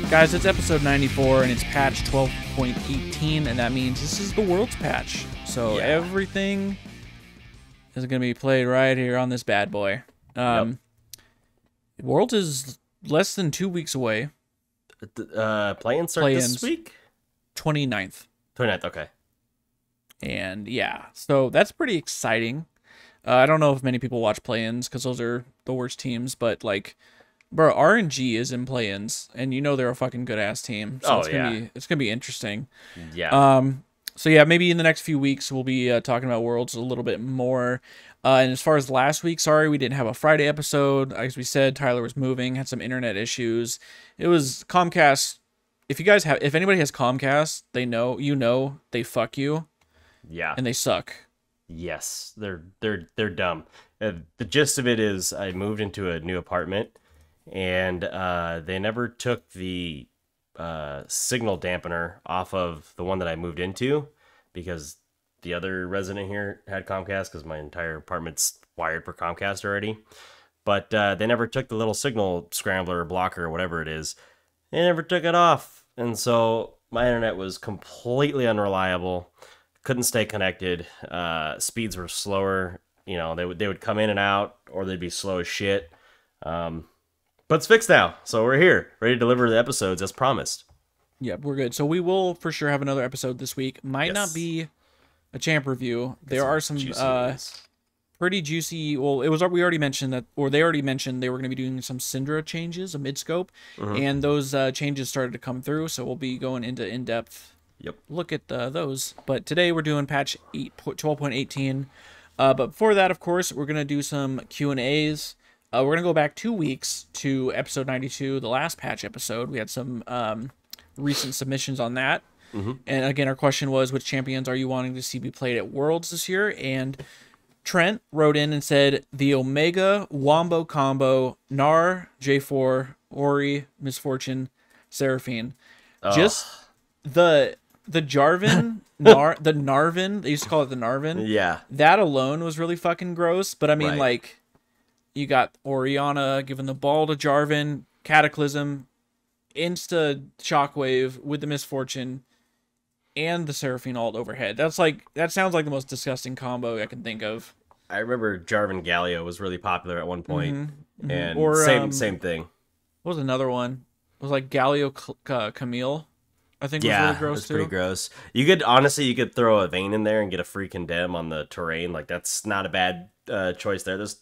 Guys, it's episode 94, and it's patch 12.18, and that means this is the world's patch. So everything is going to be played right here on this bad boy. Worlds is less than 2 weeks away. Play-ins start this week? 29th. 29th, okay. And yeah, so that's pretty exciting. I don't know if many people watch play-ins because those are the worst teams, but like... Bro, RNG is in play-ins, and you know they're a fucking good-ass team. So it's gonna be interesting. Yeah. So yeah, maybe in the next few weeks we'll be talking about Worlds a little bit more. And as far as last week, sorry we didn't have a Friday episode. As we said, Tyler was moving, had some internet issues. It was Comcast. If anybody has Comcast, they fuck you. Yeah. And they suck. Yes, they're dumb. The gist of it is I moved into a new apartment. And they never took the signal dampener off of the one that I moved into because the other resident here had Comcast because my entire apartment's wired for Comcast already. But they never took the little signal scrambler or blocker or whatever it is. They never took it off. And so my internet was completely unreliable. Couldn't stay connected. Speeds were slower. You know, they would come in and out or they'd be slow as shit. But it's fixed now, so we're here, ready to deliver the episodes as promised. Yeah, we're good. So we will for sure have another episode this week. Might not be a champ review. There are some pretty juicy. Well, we already mentioned that, or they already mentioned they were going to be doing some Syndra changes, a mid-scope, and those changes started to come through. So we'll be going into in-depth look at those. But today we're doing patch 12.18. But before that, of course, we're going to do some Q&As. We're going to go back 2 weeks to episode 92, the last patch episode. We had some recent submissions on that. And again, our question was, which champions are you wanting to see be played at Worlds this year? And Trent wrote in and said, the Omega Wombo combo, Gnar, J4, Ori, Misfortune, Seraphine. Just the Jarvan, the Narvin, they used to call it the Narvin. Yeah. That alone was really fucking gross. But I mean, like... You got Orianna giving the ball to Jarvan, Cataclysm, Insta Shockwave with the Misfortune, and the Seraphine ult overhead. That sounds like the most disgusting combo I can think of. I remember Jarvan Galio was really popular at one point, and same thing. What was another one? It was like Galio Camille. I think was really gross too. Pretty gross. You could throw a Vayne in there and get a free condemn on the terrain. Like that's not a bad choice there. There's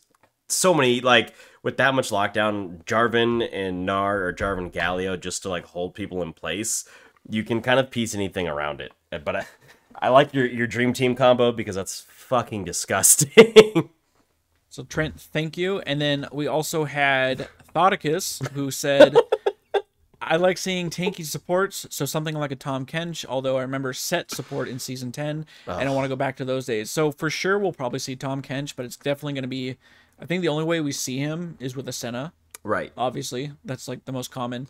so many, like, with that much lockdown, Jarvan and Gnar or Jarvan Galio, just to, like, hold people in place, you can kind of piece anything around it. But I like your Dream Team combo because that's fucking disgusting. So, Trent, thank you. And then we also had Thoticus, who said, I like seeing tanky supports, so something like a Tom Kench, although I remember set support in Season 10, and I want to go back to those days. So, for sure, we'll probably see Tom Kench, but it's definitely going to be... I think the only way we see him is with a Senna. Right. Obviously. That's like the most common.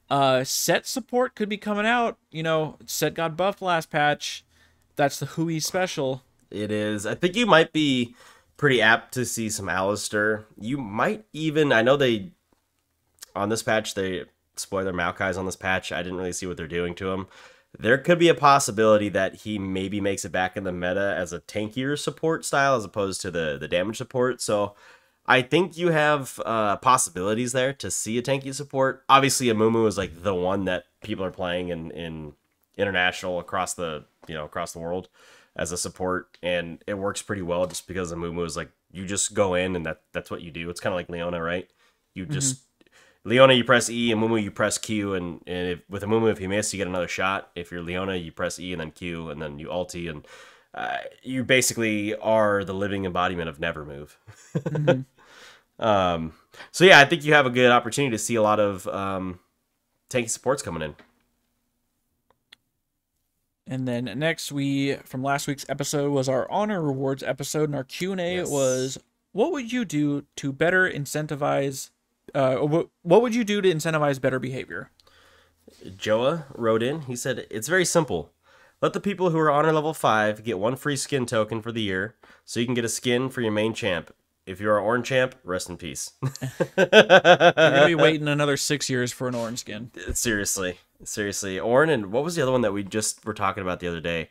Set support could be coming out. You know, Set got buffed last patch. That's the Hui special. It is. I think you might be pretty apt to see some Alistair. You might even... I know on this patch, they spoil their Maokais on this patch. I didn't really see what they're doing to him. There could be a possibility that he maybe makes it back in the meta as a tankier support style as opposed to the damage support. So... I think you have possibilities there to see a tanky support. Obviously, Amumu is like the one that people are playing in international across the world as a support, and it works pretty well just because Amumu is like you just go in and that's what you do. It's kind of like Leona, right? You just Leona, you press E, and Amumu, you press Q, and with Amumu, if you miss, you get another shot. If you're Leona, you press E and then Q, and then you ulti, and you basically are the living embodiment of never move. So yeah, I think you have a good opportunity to see a lot of tanky supports coming in. And then next, from last week's episode was our honor rewards episode, and our Q&A was, what would you do to better incentivize, what would you do to incentivize better behavior? Joa wrote in, he said, it's very simple. Let the people who are honor level 5 get 1 free skin token for the year, so you can get a skin for your main champ. If you're an orange champ, rest in peace. You're gonna be waiting another 6 years for an orange skin. Seriously. Orange, and what was the other one that we just were talking about the other day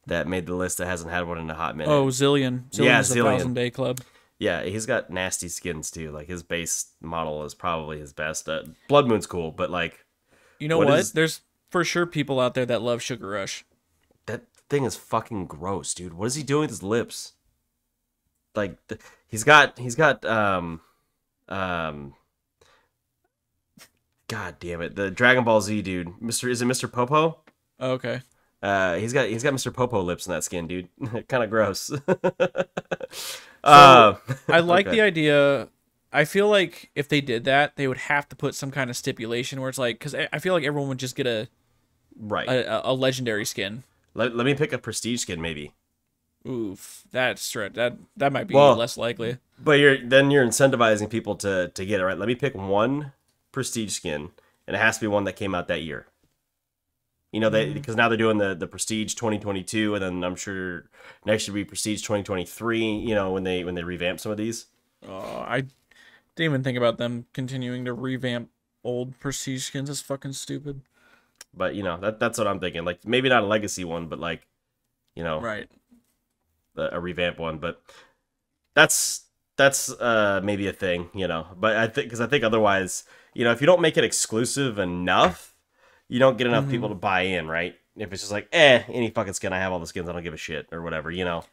that made the list that hasn't had one in a hot minute? Oh, Zillion. Zillion's the 1,000-day club. Yeah, he's got nasty skins too. Like his base model is probably his best. Blood Moon's cool, but like, you know what? There's for sure people out there that love Sugar Rush. That thing is fucking gross, dude. What is he doing with his lips? Like he's got God damn it, the Dragon Ball Z dude. Is it Mr. Popo? Oh, okay. He's got Mr. Popo lips in that skin, dude. Kind of gross. I like the idea. I feel like if they did that, they would have to put some kind of stipulation where it's like, because I feel like everyone would just get a legendary skin. Let me pick a prestige skin, maybe. Oof, that's right. That might be less likely. But you're incentivizing people to get it, right? Let me pick one prestige skin, and it has to be one that came out that year. You know, because now they're doing the Prestige 2022, and then I'm sure next year will be Prestige 2023. You know, when they revamp some of these. Oh, I didn't even think about them continuing to revamp old Prestige skins. That's fucking stupid. But you know, that's what I'm thinking. Like maybe not a legacy one, but like, you know, right, a revamp one. But that's maybe a thing. You know, but I think otherwise, you know, if you don't make it exclusive enough, you don't get enough people to buy in, right? If it's just like, any fucking skin, I have all the skins, I don't give a shit, or whatever, you know?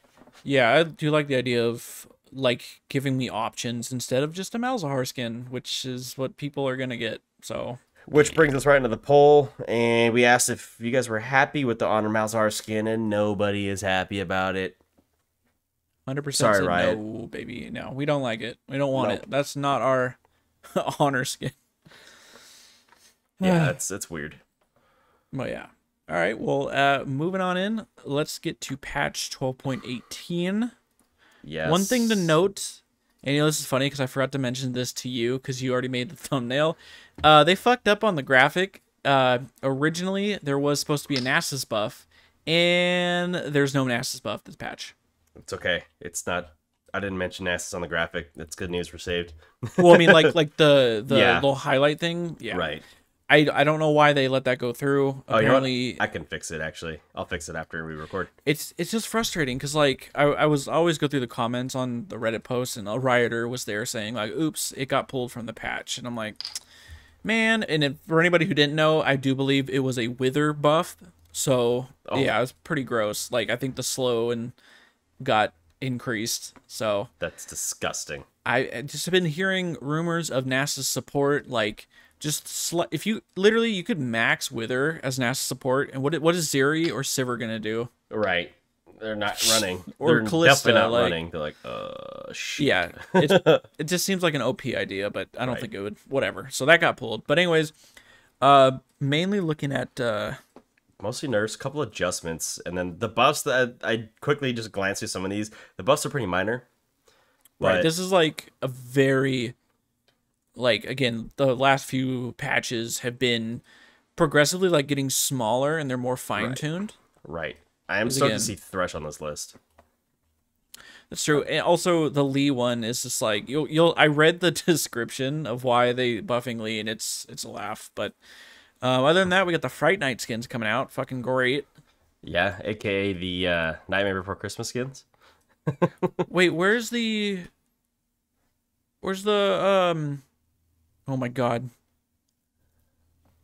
Yeah, I do like the idea of, like, giving me options instead of just a Malzahar skin, which is what people are gonna get, so... Which brings us right into the poll, and we asked if you guys were happy with the Honor Malzahar skin, and nobody is happy about it. 100% Sorry, said Riot. no, baby. No, we don't like it. We don't want it. That's not our Honor skin. Yeah, that's weird. Well, yeah. All right. Well, moving on in. Let's get to patch 12.18. Yes. One thing to note, and you know this is funny because I forgot to mention this to you because you already made the thumbnail. They fucked up on the graphic. Originally, there was supposed to be a Nasus buff, and there's no Nasus buff this patch. It's okay. It's not. I didn't mention Nasus on the graphic. That's good news. We're saved. Well, I mean, like the little highlight thing. Yeah. Right. I don't know why they let that go through. Apparently, you know what? I can fix it, actually. I'll fix it after we record. It's just frustrating because, like, I always go through the comments on the Reddit posts, and a Rioter was there saying, like, oops, it got pulled from the patch. And I'm like, man, and for anybody who didn't know, I do believe it was a Wither buff. So, yeah, it was pretty gross. Like, I think the slow and got increased. So that's disgusting. I just have been hearing rumors of Nasus support, like... if you could max Wither as Nasus support, and what is Zeri or Sivir gonna do? Right, they're not running, or they're Kalista, definitely not running. They're like, shit. Yeah, it just seems like an OP idea, but I don't think it would. Whatever. So that got pulled. But anyways, mainly looking at mostly nerfs, couple adjustments, and then the buffs that I quickly just glanced through some of these. The buffs are pretty minor. Right. This is like a very. Like, again, the last few patches have been progressively, like, getting smaller, and they're more fine-tuned. Right. I am starting to see Thresh on this list. That's true. And also, the Lee one is just, like, I read the description of why they buffing Lee, and it's a laugh. But other than that, we got the Fright Night skins coming out. Fucking great. Yeah, a.k.a. the Nightmare Before Christmas skins. Wait, where's the... Oh my god.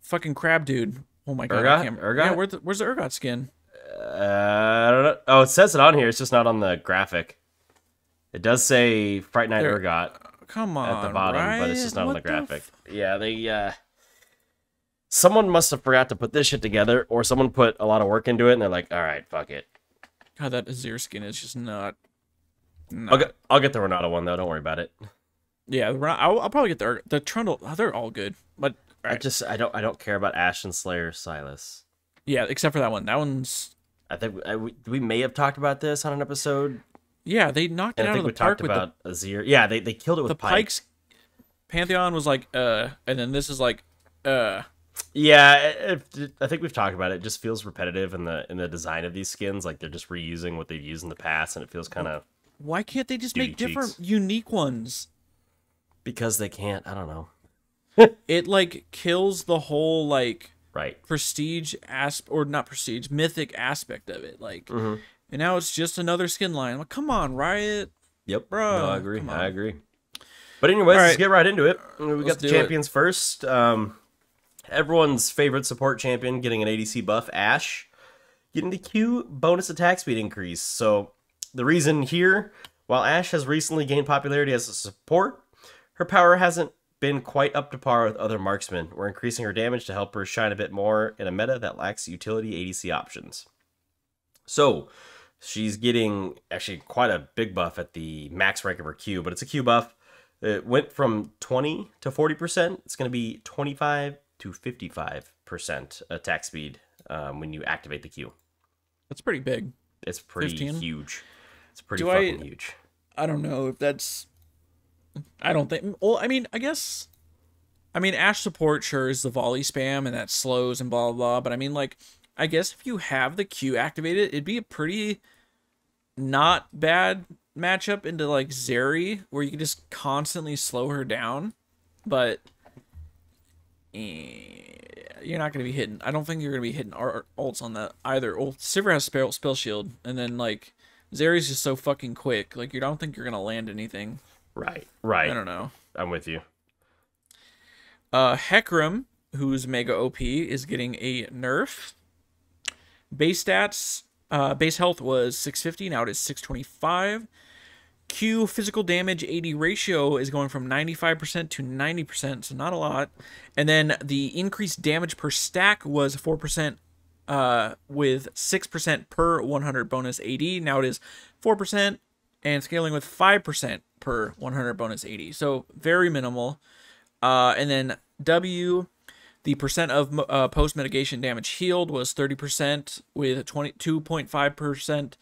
Fucking crab dude. Oh my god. Urgot? Yeah, where's the Urgot skin? I don't know. Oh, it says it on here. It's just not on the graphic. It does say Fright Night Urgot. Come on, at the bottom, but it's just not on the graphic. Yeah, they someone must have forgot to put this shit together, or someone put a lot of work into it, and they're like, all right, fuck it. God, that Azir skin is just not... I'll get the Renata one, though. Don't worry about it. Yeah, I'll probably get the Trundle. They're all good, but right. I don't care about Ashen Slayer Silas. Yeah, except for that one. That one's. I think we may have talked about this on an episode. Yeah, they knocked it out of the park with about Azir. Yeah, they killed it with the Pikes. Pantheon was like and then this is like Yeah, I think we've talked about it. It just feels repetitive in the design of these skins. Like they're just reusing what they've used in the past, and it feels kind of. Why can't they just make different, unique ones? Because they can't. I don't know. It like kills the whole like prestige or not prestige, mythic aspect of it. Like, and now it's just another skin line. Like, come on, Riot. Yep, bro. No, I agree. But anyways, let's get right into it. We got the champions first. Everyone's favorite support champion getting an ADC buff, Ashe, getting the Q bonus attack speed increase. So the reason here, while Ashe has recently gained popularity as a support, her power hasn't been quite up to par with other marksmen. We're increasing her damage to help her shine a bit more in a meta that lacks utility ADC options. So she's getting actually quite a big buff at the max rank of her Q, but it's a Q buff. It went from 20 to 40%. It's going to be 25 to 55% attack speed when you activate the Q. That's pretty big. It's pretty huge. It's pretty fucking huge. I don't know if that's... I don't think... Well, I mean, I guess... I mean, Ashe support sure is the volley spam and that slows and blah, blah, blah. But I mean, like, I guess if you have the Q activated, it'd be a pretty not bad matchup into, like, Zeri, where you can just constantly slow her down. But you're not going to be hitting... I don't think you're going to be hitting ults on that either. Well, Sivir has spell shield, and then, like, Zeri's just so fucking quick. Like, you don't think you're going to land anything. Right. I don't know. I'm with you. Hecarim, who's mega OP, is getting a nerf. Base stats, base health was 650, now it is 625. Q physical damage AD ratio is going from 95% to 90%, so not a lot. And then the increased damage per stack was 4%, with 6% per 100 bonus AD. Now it is 4%, and scaling with 5% per 100 bonus AD. So very minimal. And then W, the percent of post-mitigation damage healed was 30% with 22.5%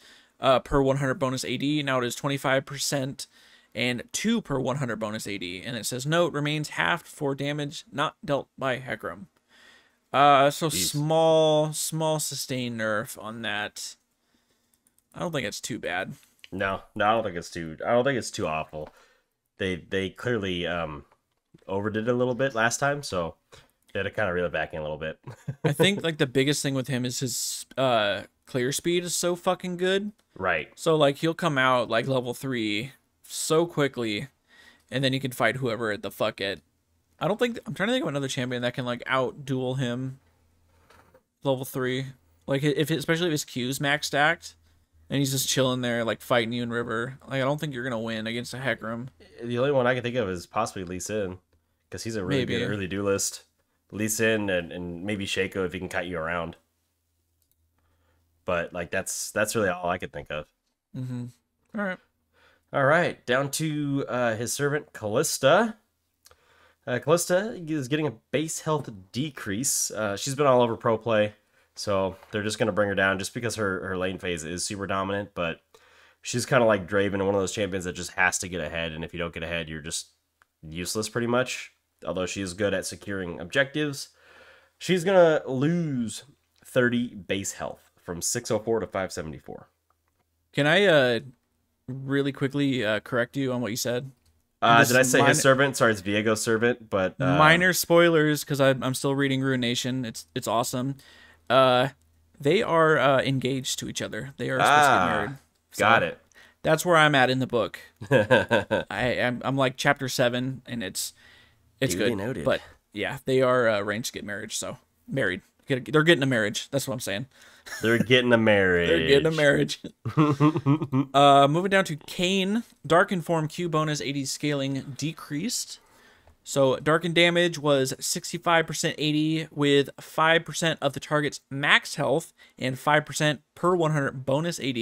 per 100 bonus AD. Now it is 25% and 2 per 100 bonus AD. And it says, note, remains halved for damage not dealt by Hecarim. So jeez. small sustained nerf on that. I don't think it's too bad. No, I don't think it's too awful. They clearly overdid it a little bit last time, so they had to kind of reel it back in a little bit. I think like the biggest thing with him is his clear speed is so fucking good. Right. So like he'll come out like level 3 so quickly, and then you can fight whoever at the fuck it. I'm trying to think of another champion that can like out duel him level 3. Like especially if his Q's max stacked. And he's just chilling there, like, fighting you in River. Like, I don't think you're going to win against a Hecarim. The only one I can think of is possibly Lee Sin. Because he's a really good early duelist. Lee Sin and maybe Shaco if he can cut you around. But, like, that's really all I could think of. Mm-hmm. All right. Down to his servant, Kalista. Kalista is getting a base health decrease. She's been all over pro play. So they're just going to bring her down just because her lane phase is super dominant. But she's kind of like Draven, one of those champions that just has to get ahead. And if you don't get ahead, you're just useless pretty much. Although she is good at securing objectives. She's going to lose 30 base health from 604 to 574. Can I really quickly correct you on what you said? Did I say his servant? Sorry, it's Viego's servant. But minor spoilers because I'm still reading Rune Nation. It's awesome. They are engaged to each other. They are supposed to get married. So got it. That's where I'm at in the book. I'm like chapter 7, and it's good. Noted. But yeah, they are arranged to get married. So married. They're getting a marriage. That's what I'm saying. They're getting a marriage. They're getting a marriage. Moving down to Kayn. Darken form Q bonus 80 scaling decreased. So Darken damage was 65% 80 with 5% of the target's max health and 5% per 100 bonus AD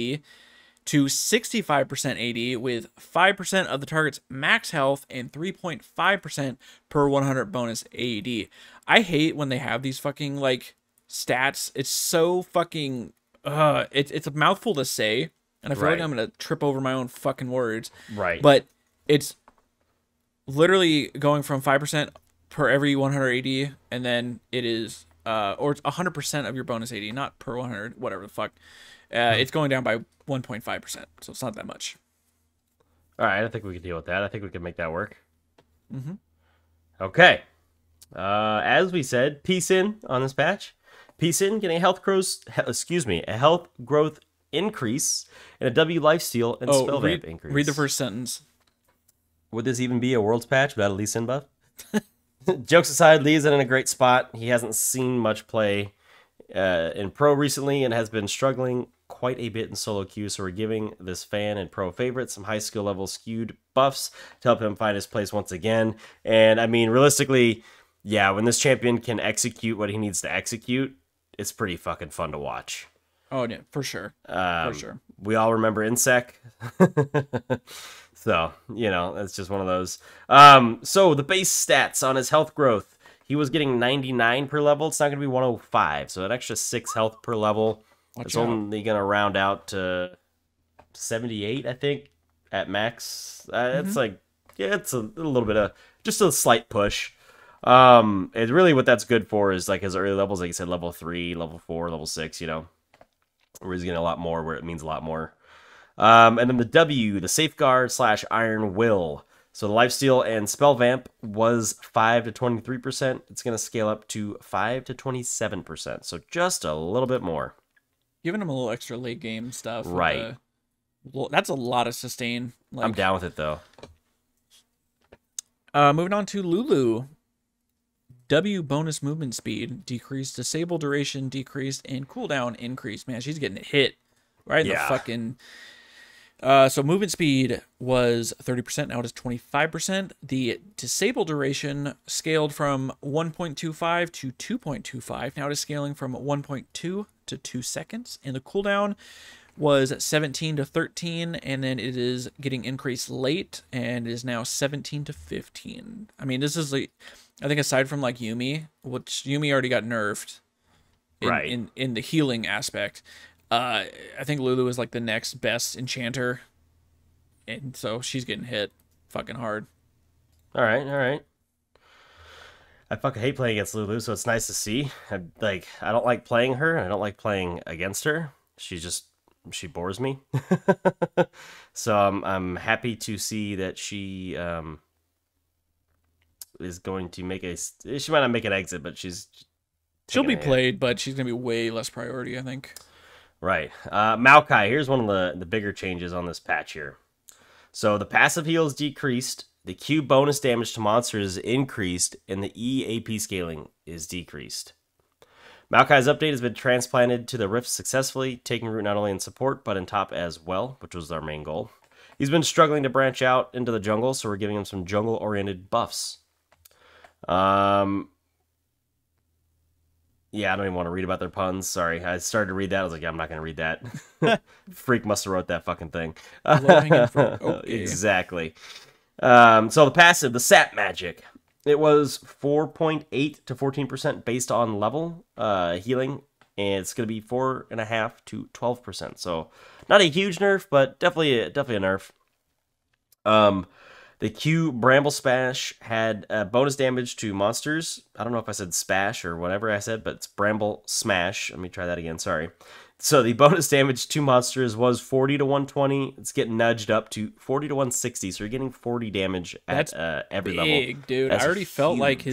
to 65% 80 with 5% of the target's max health and 3.5% per 100 bonus AD. I hate when they have these fucking like stats. It's so fucking it's a mouthful to say, and I feel like I'm gonna trip over my own fucking words. Right. But it's literally going from 5% per every 100 AD, and then it is or it's 100% of your bonus AD, not per 100, whatever the fuck. It's going down by 1.5%, so it's not that much. All right, I think we can deal with that. I think we can make that work. Okay. As we said, peace in on this patch. Peace in getting a health growth increase and a W lifesteal and spell vamp increase. Read the first sentence. Would this even be a world's patch without a Lee Sin buff? Jokes aside, Lee is in a great spot. He hasn't seen much play in pro recently and has been struggling quite a bit in solo queue, so we're giving this fan and pro favorite some high skill level skewed buffs to help him find his place once again. And I mean, realistically, yeah, when this champion can execute what he needs to execute, it's pretty fucking fun to watch. Oh yeah, for sure. For sure. We all remember Insec. So, you know, it's just one of those. So the base stats on his health growth, he was getting 99 per level. It's not going to be 105. So an extra 6 health per level. It's only going to round out to 78, I think, at max. It's like, yeah, it's a little bit of, just a slight push. It's really what that's good for is like his early levels, like you said, level 3, level 4, level 6, you know, where he's getting a lot more, where it means a lot more. And then the W, the Safeguard / Iron Will. So the Lifesteal and Spell Vamp was 5 to 23%. It's going to scale up to 5 to 27%. So just a little bit more. Giving him a little extra late game stuff. Right. That's a lot of sustain. Like, I'm down with it, though. Moving on to Lulu. W bonus movement speed decreased, disable duration decreased, and cooldown increased. Man, she's getting hit right in the fucking... So movement speed was 30%, now it is 25%. The disable duration scaled from 1.25 to 2.25. Now it is scaling from 1.2 to 2 seconds. And the cooldown was 17 to 13, and then it is getting increased late, and is now 17 to 15. I mean, this is like, I think aside from like Yuumi, which Yuumi already got nerfed in the healing aspect. I think Lulu is like the next best enchanter, and so she's getting hit fucking hard. All right. I fucking hate playing against Lulu, so it's nice to see. I don't like playing her. I don't like playing against her. She bores me. So I'm happy to see that she is going to make she might not make an exit, but she'll be played, but she's gonna be way less priority, I think. Right. Maokai, here's one of the bigger changes on this patch here. So the passive heal is decreased, the Q bonus damage to monsters is increased, and the E AP scaling is decreased. Maokai's update has been transplanted to the Rift successfully, taking root not only in support, but in top as well, which was our main goal. He's been struggling to branch out into the jungle, so we're giving him some jungle-oriented buffs. Yeah, I don't even want to read about their puns. Sorry. I started to read that. I was like, yeah, I'm not going to read that. Freak must have wrote that fucking thing. Exactly. So the passive, the Sap Magic. It was 4.8 to 14% based on level healing. And it's going to be 4.5 to 12%. So not a huge nerf, but definitely a nerf. The Q Bramble Smash had bonus damage to monsters. I don't know if I said Spash or whatever I said, but it's Bramble Smash. Let me try that again, sorry. So the bonus damage to monsters was 40 to 120. It's getting nudged up to 40 to 160, so you're getting 40 damage at every level. That's big, dude. I already felt like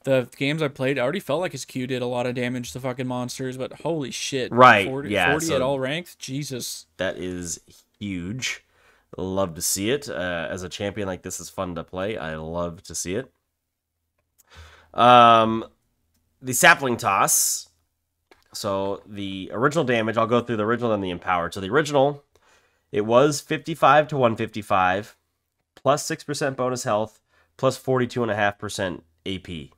the games I played, I already felt like his Q did a lot of damage to fucking monsters, but holy shit. Right, 40 at all ranks? Jesus. That is huge. Love to see it. As a champion like this is fun to play. I love to see it. The Sapling Toss. So the original damage, I'll go through the original and the empowered. So the original, it was 55 to 155, plus 6% bonus health, plus 42.5% AP.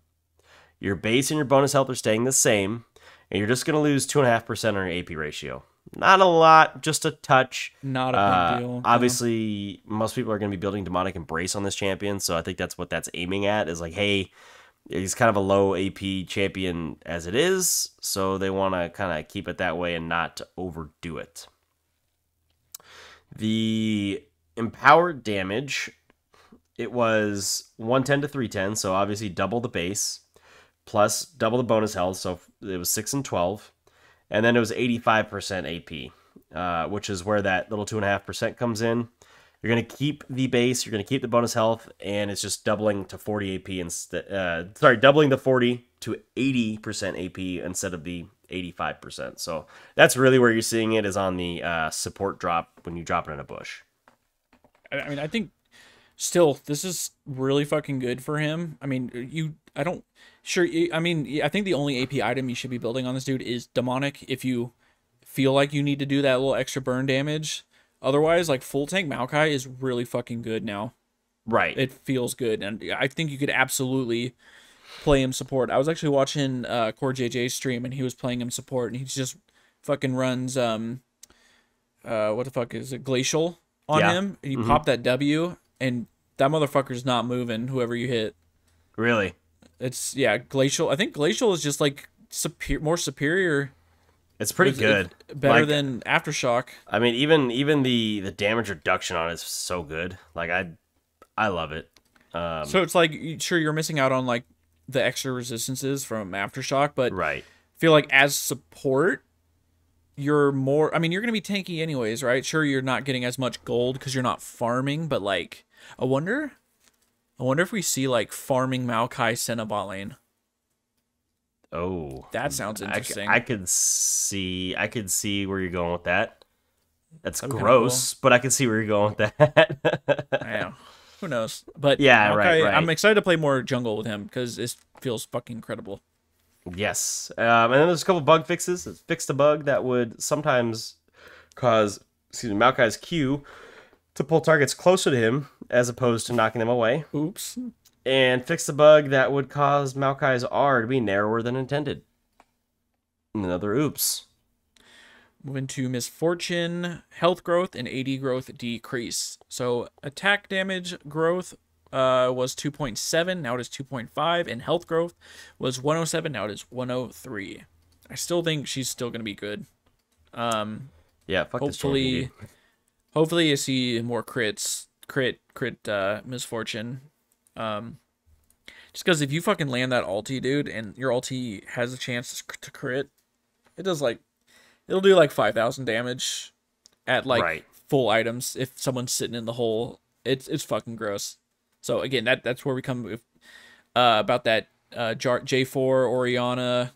Your base and your bonus health are staying the same, and you're just going to lose 2.5% on your AP ratio. Not a lot, just a touch. Not a big deal. Obviously, most people are going to be building Demonic Embrace on this champion, so I think that's what that's aiming at, is like, hey, he's kind of a low AP champion as it is, so they want to kind of keep it that way and not overdo it. The empowered damage it was 110 to 310, so obviously double the base, plus double the bonus health, so it was 6 and 12. And then it was 85% AP, which is where that little 2.5% comes in. You're going to keep the base, you're going to keep the bonus health, and it's just doubling to 40 AP instead. Doubling the 40 to 80% AP instead of the 85%. So that's really where you're seeing it, is on the support drop when you drop it in a bush. I mean, I think still this is really fucking good for him. I mean, I think the only AP item you should be building on this dude is Demonic if you feel like you need to do that little extra burn damage. Otherwise, like, full tank Maokai is really fucking good now. Right. It feels good, and I think you could absolutely play him support. I was actually watching Core JJ's stream, and he was playing him support, and he just fucking runs what the fuck is it, Glacial on him, and you pop that W, and that motherfucker's not moving. Whoever you hit, really, it's Glacial. I think Glacial is just like more superior. It's pretty good. Better than Aftershock. I mean, even the damage reduction on it is so good. Like, I love it. So it's like, sure, you're missing out on like the extra resistances from Aftershock, but right. I feel like as support, you're more. I mean, you're gonna be tanky anyways, right? Sure, you're not getting as much gold because you're not farming, but like, I wonder if we see like farming Maokai Senna bot lane. Oh, that sounds interesting. I could see where you're going with that. That's gross, cool. But I can see where you're going with that. I know. Who knows? But yeah, Maokai, right. I'm excited to play more jungle with him because it feels fucking incredible. Yes. And then there's a couple bug fixes. It fixed a bug that would sometimes cause, Maokai's Q to pull targets closer to him as opposed to knocking them away. Oops. And fix the bug that would cause Maokai's R to be narrower than intended. Another oops. Moving to Misfortune, health growth and AD growth decrease. So attack damage growth was 2.7, now it is 2.5, and health growth was 107, now it is 103. I still think she's still going to be good. Yeah, fuck hopefully, hopefully you see more crit Misfortune. Just because if you fucking land that ulti, dude, and your ulti has a chance to crit, it'll do like 5,000 damage at like full items if someone's sitting in the hole. It's fucking gross. So again, that's where we come with about that J4, Orianna,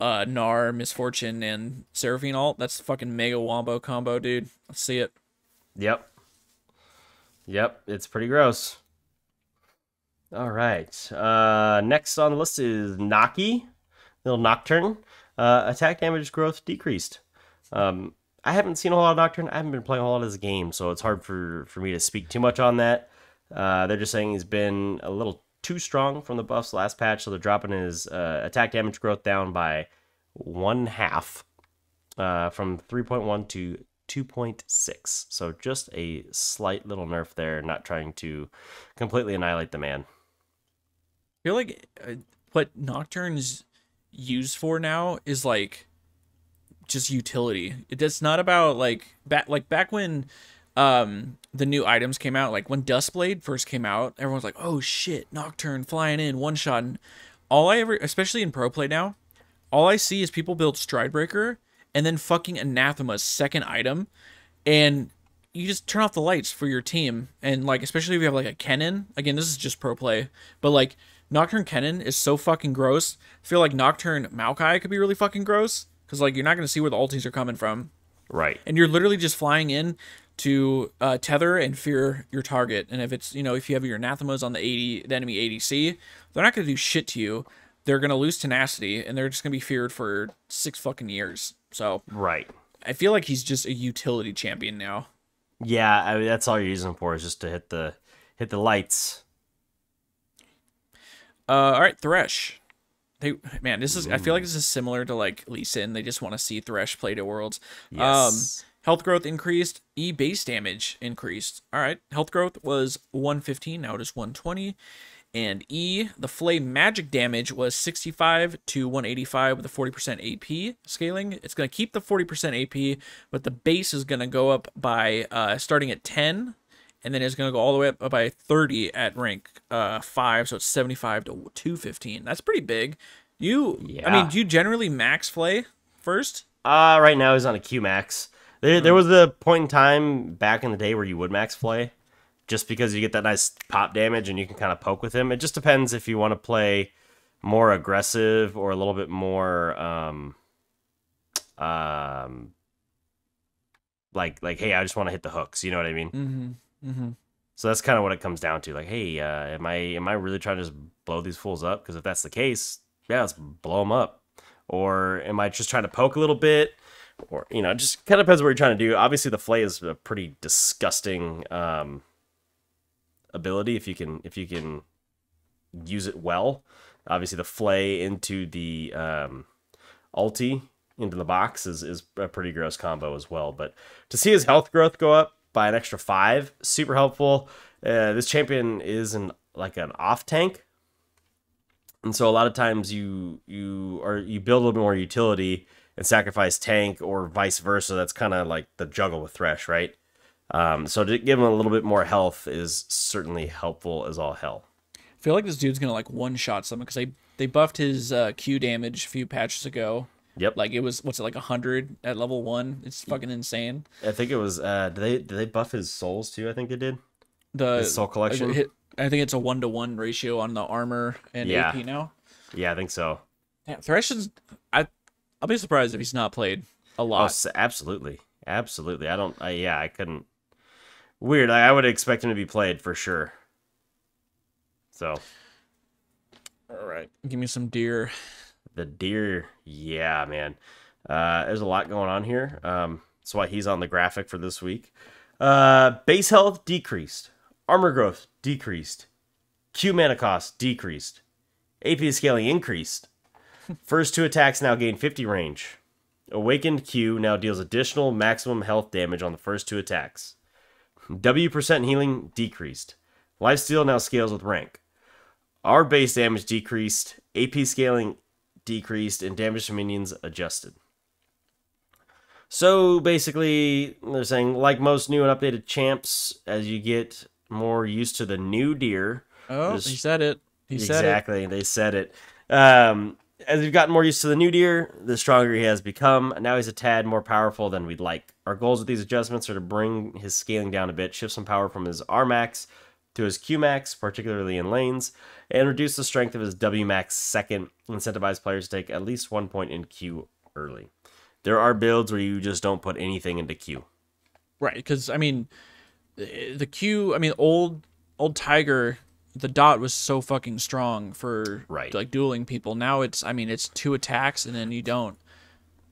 Gnar, Misfortune, and Seraphine ult. That's fucking mega wombo combo, dude. Let's see it. Yep, it's pretty gross. All right. Next on the list is Naki, little Nocturne. Attack damage growth decreased. I haven't seen a whole lot of Nocturne. I haven't been playing a whole lot of this game, so it's hard for me to speak too much on that. They're just saying he's been a little too strong from the buffs last patch, so they're dropping his attack damage growth down by 1/2, from 3.1 to 2.6. So just a slight little nerf there, not trying to completely annihilate the man. I feel like what Nocturne's used for now is like just utility. It's not about like back when the new items came out, like when Duskblade first came out, everyone's like, oh shit, Nocturne flying in one shot. And especially in pro play now, all I see is people build Stridebreaker and then fucking Anathema's second item, and you just turn off the lights for your team. And like, especially if you have like a Kennen, again, this is just pro play, but like Nocturne Kennen is so fucking gross. I feel like Nocturne Maokai could be really fucking gross because like you're not going to see where the ultis are coming from. Right. And you're literally just flying in to tether and fear your target. And if it's, if you have your Anathemas on the enemy ADC, they're not going to do shit to you. They're going to lose tenacity and they're just going to be feared for 6 fucking years. So right. I feel like he's just a utility champion now. Yeah, I mean, that's all you're using him for, is just to hit the lights. All right, Thresh. This is. I feel like this is similar to like Lee Sin. They just want to see Thresh play to Worlds. Yes. Health growth increased. E base damage increased. All right, health growth was 115. Now it is 120. And E, the flame magic damage was 65 to 185 with a 40% AP scaling. It's going to keep the 40% AP, but the base is going to go up by starting at 10 and then it's going to go all the way up by 30 at rank 5, so it's 75 to 215. That's pretty big. I mean, do you generally max Flay first? Right now he's on a Q max. There was a point in time back in the day where you would max Flay, just because you get that nice pop damage and you can kind of poke with him. It just depends if you want to play more aggressive or a little bit more like hey, I just want to hit the hooks, you know what I mean? So that's kind of what it comes down to. Like, hey, am I really trying to just blow these fools up? Because if that's the case, yeah, let's blow them up. Or am I just trying to poke a little bit? Or, you know, it just kind of depends what you're trying to do. Obviously, the Flay is a pretty disgusting ability if you can use it well. Obviously, the Flay into the ulti into the box is a pretty gross combo as well. But to see his health growth go up by an extra 5, super helpful. This champion is like an off tank, and so a lot of times you build a little bit more utility and sacrifice tank, or vice versa. That's kind of like the juggle with Thresh, right? So to give him a little bit more health is certainly helpful as all hell. I feel like this dude's gonna like one shot someone because they buffed his Q damage a few patches ago. Yep. Like it was, what's it, like 100 at level 1? It's fucking insane. I think it was. Did they buff his souls too? I think they did. His soul collection. I think it's a 1-to-1 ratio on the armor and AP now. Yeah, I think so. Yeah, Thresh is. I'll be surprised if he's not played a lot. Oh, absolutely. I couldn't. Weird. I would expect him to be played for sure. So. All right, give me some deer. The deer, yeah, man. There's a lot going on here. That's why he's on the graphic for this week. Base health decreased. Armor growth decreased. Q mana cost decreased. AP scaling increased. First 2 attacks now gain 50 range. Awakened Q now deals additional maximum health damage on the first 2 attacks. W% healing decreased. Lifesteal now scales with rank. Our base damage decreased. AP scaling decreased, and damage to minions adjusted. So basically, they're saying, like most new and updated champs, as you get more used to the new deer. Oh, he said it. Exactly, they said it. As you've gotten more used to the new deer, the stronger he has become. Now he's a tad more powerful than we'd like. Our goals with these adjustments are to bring his scaling down a bit, shift some power from his R max to his Q max, particularly in lanes, and reduce the strength of his W max second, incentivize players to take at least 1 point in Q early. There are builds where you just don't put anything into Q. Right, because, I mean, the Q, I mean, old Tiger, the dot was so fucking strong for, like, dueling people. Now it's 2 attacks, and then you don't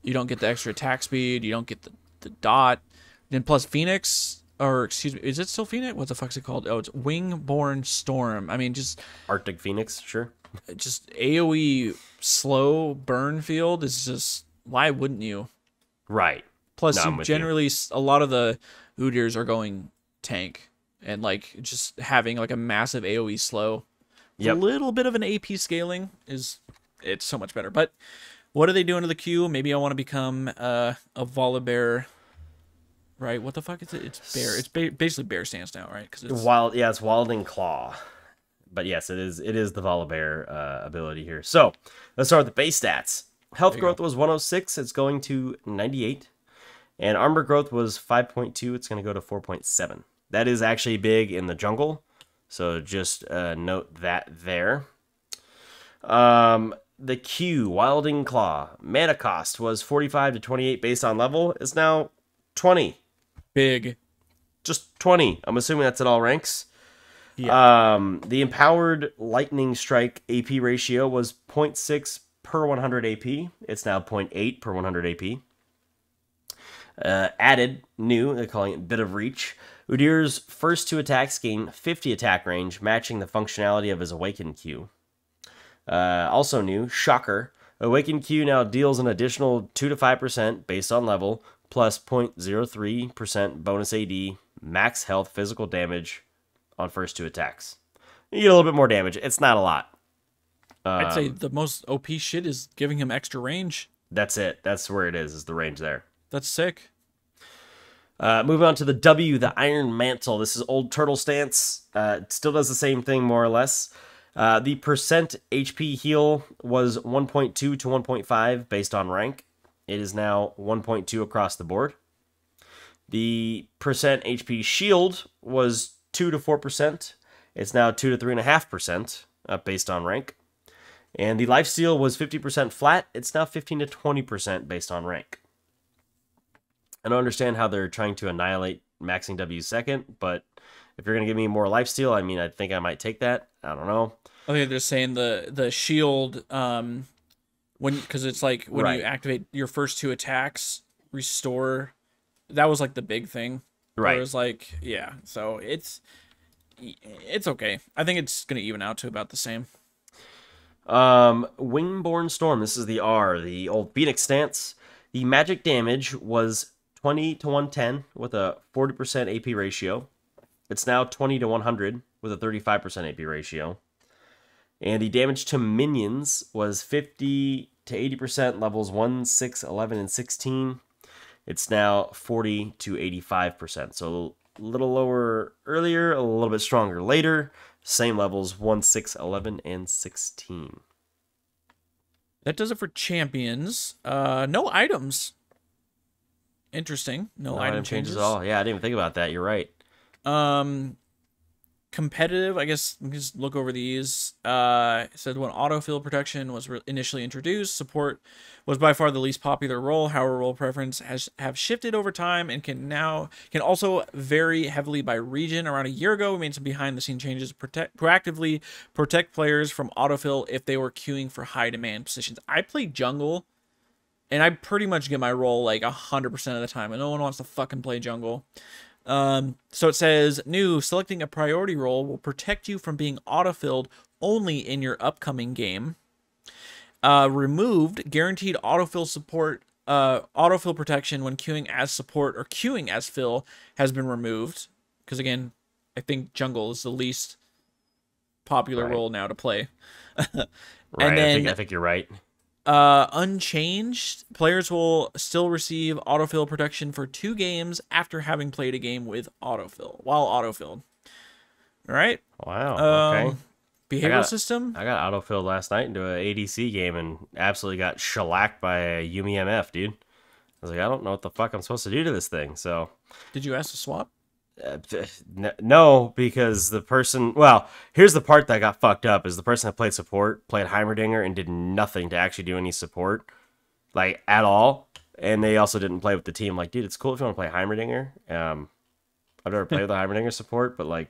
get the extra attack speed, you don't get the dot. Then plus Phoenix... Or, excuse me, is it still Phoenix? What the fuck's it called? Oh, it's Wingborn Storm. I mean, just... Arctic Phoenix, sure. Just AoE slow burn field is just... Why wouldn't you? Right. Plus, generally, a lot of the Udyrs are going tank. And, like, just having, like, a massive AoE slow. Yep. A little bit of an AP scaling it's so much better. But what are they doing to the Q? Maybe I want to become a Volibear... Right, what the fuck is it? It's bear. It's basically bear stance now, right? Because it's wild. Yeah, it's Wilding Claw. But yes, it is the Volibear ability here. So let's start with the base stats. Health growth was 106. It's going to 98, and armor growth was 5.2. It's going to go to 4.7. That is actually big in the jungle. So just note that there. The Q Wilding Claw mana cost was 45 to 28 based on level. It's now 20. Big. Just 20. I'm assuming that's at all ranks. Yeah. The empowered lightning strike AP ratio was 0.6 per 100 AP. It's now 0.8 per 100 AP. Added, new, they're calling it Bit of Reach. Udyr's first 2 attacks gain 50 attack range, matching the functionality of his Awakened Q. Also new, Shocker. Awakened Q now deals an additional 2 to 5% based on level, plus 0.03% bonus AD, max health, physical damage on first 2 attacks. You get a little bit more damage. It's not a lot. I'd say the most OP shit is giving him extra range. That's it. That's where it is the range there. That's sick. Moving on to the W, the Iron Mantle. This is old turtle stance. It still does the same thing, more or less. The percent HP heal was 1.2 to 1.5 based on rank. It is now 1.2 across the board. The percent HP shield was 2 to 4%. It's now 2 to 3.5% based on rank. And the lifesteal was 50% flat. It's now 15 to 20% based on rank. I don't understand how they're trying to annihilate maxing W second, but if you're going to give me more lifesteal, I mean, I think I might take that. I don't know. I think they're saying the shield, because it's like when you activate your first 2 attacks, restore. That was like the big thing. Right. It was like, yeah. So it's okay. I think it's gonna even out to about the same. Wingborn Storm. This is the R, the old Phoenix stance. The magic damage was 20 to 110 with a 40% AP ratio. It's now 20 to 100 with a 35% AP ratio. And the damage to minions was 50 to 80% levels 1, 6, 11, and 16. It's now 40 to 85%. So a little lower earlier, a little bit stronger later. Same levels 1, 6, 11, and 16. That does it for champions. No items. Interesting. No item changes at all. Yeah, I didn't even think about that. You're right. Competitive, I guess we can just look over these. It said when autofill protection was initially introduced, support was by far the least popular role. However, role preference have shifted over time and can also vary heavily by region. Around a year ago, we made some behind-the-scenes changes to proactively protect players from autofill if they were queuing for high-demand positions. I play jungle, and I pretty much get my role like 100% of the time, and no one wants to fucking play jungle. So it says, new, selecting a priority role will protect you from being autofilled only in your upcoming game. Removed, guaranteed autofill protection when queuing as support or queuing as fill has been removed. Because again, I think jungle is the least popular role now to play. And then, I think you're right. Unchanged, players will still receive autofill protection for 2 games after having played a game with autofill, while autofilled. All right. Wow. Okay. Behavioral system. I got autofilled last night into an ADC game and absolutely got shellacked by a Yumi MF, dude. I was like, I don't know what the fuck I'm supposed to do to this thing. So, did you ask to swap? No, because the person... Well, here's the part that got fucked up, is the person that played support played Heimerdinger and did nothing to actually do any support, like, at all. And they also didn't play with the team. Like, dude, it's cool if you want to play Heimerdinger. I've never played with a Heimerdinger support, but, like,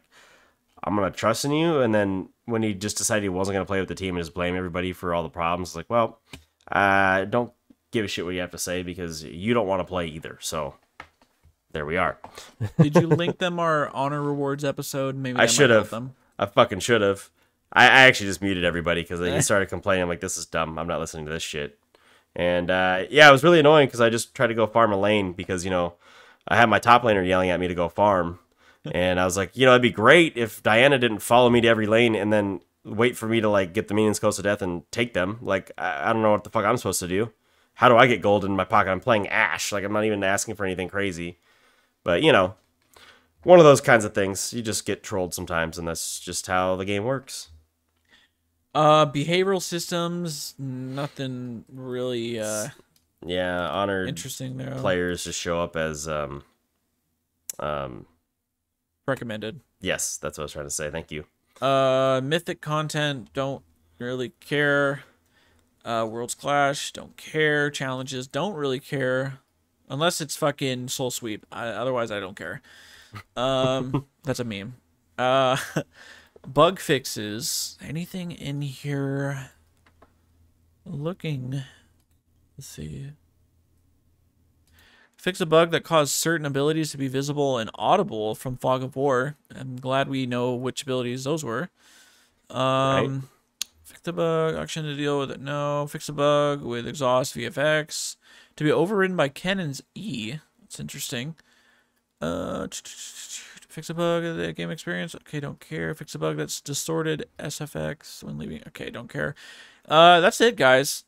I'm going to trust in you. And then when he just decided he wasn't going to play with the team and just blame everybody for all the problems, it's like, well, don't give a shit what you have to say because you don't want to play either, so... There we are. Did you link them our honor rewards episode? Maybe I should have. I fucking should have. I actually just muted everybody because they started complaining. I'm like, this is dumb. I'm not listening to this shit. And yeah, it was really annoying because I just tried to go farm a lane because, you know, I had my top laner yelling at me to go farm. And I was like, you know, it'd be great if Diana didn't follow me to every lane and then wait for me to, like, get the minions close to death and take them. Like, I don't know what the fuck I'm supposed to do. How do I get gold in my pocket? I'm playing Ashe. Like, I'm not even asking for anything crazy. But, you know, one of those kinds of things. You just get trolled sometimes, and that's just how the game works. Behavioral systems, nothing really yeah, honored interesting there. Players just show up as recommended. Yes, that's what I was trying to say. Thank you. Mythic content, don't really care. Worlds Clash, don't care. Challenges, don't really care. Unless it's fucking Soul Sweep. Otherwise, I don't care. That's a meme. Bug fixes. Anything in here? Looking. Let's see. Fix a bug that caused certain abilities to be visible and audible from Fog of War. I'm glad we know which abilities those were. Right. Fix the bug. Auction to deal with it. No. Fix a bug with exhaust VFX. To be overridden by Cannon's E. That's interesting. Fix a bug of the game experience. Okay, don't care. Fix a bug that's distorted SFX when leaving. Okay, don't care. That's it, guys.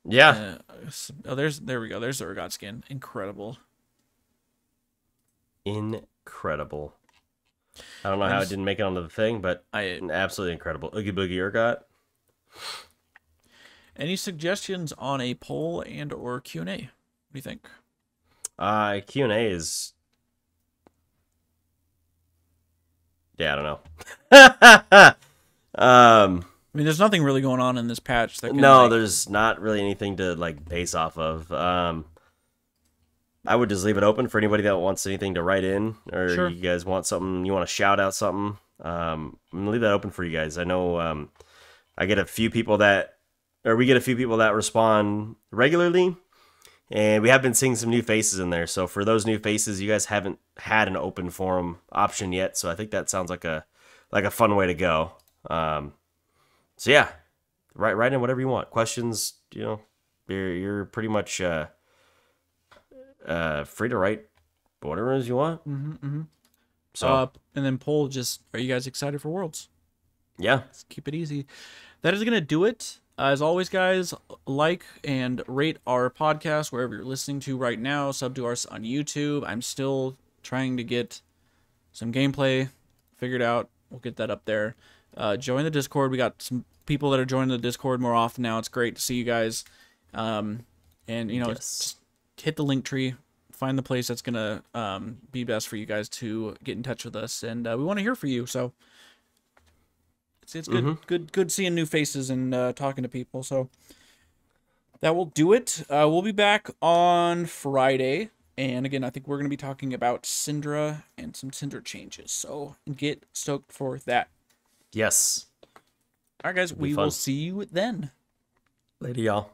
Yeah. There we go. There's the Urgot skin. Incredible. incredible. I don't know how it didn't make it onto the thing, but absolutely incredible. Oogie Boogie Urgot. Any suggestions on a poll and or Q&A? What do you think? Q&A is... Yeah, I don't know. I mean, there's nothing really going on in this patch. That can, there's not really anything to like base off of. I would just leave it open for anybody that wants anything to write in, or you guys want something, you want to shout out something. I'm gonna leave that open for you guys. I know I get a few people that, or we get a few people that respond regularly, and we have been seeing some new faces in there. So for those new faces, you guys haven't had an open forum option yet. So I think that sounds like a fun way to go. So yeah, write in whatever you want. Questions, you're pretty much free to write whatever it is you want. So and then poll, are you guys excited for Worlds? Yeah. Let's keep it easy. That is gonna do it. As always, guys, like and rate our podcast wherever you're listening to right now. Sub to us on YouTube. I'm still trying to get some gameplay figured out. We'll get that up there. Join the Discord. We got some people that are joining the Discord more often now. It's great to see you guys. And just hit the link tree, find the place that's gonna be best for you guys to get in touch with us, and we want to hear from you. So it's good seeing new faces and talking to people. So that will do it. We'll be back on Friday, and again, I think we're gonna be talking about Syndra and some Syndra changes. So get stoked for that. Yes. All right, guys, we will see you then. Later, y'all.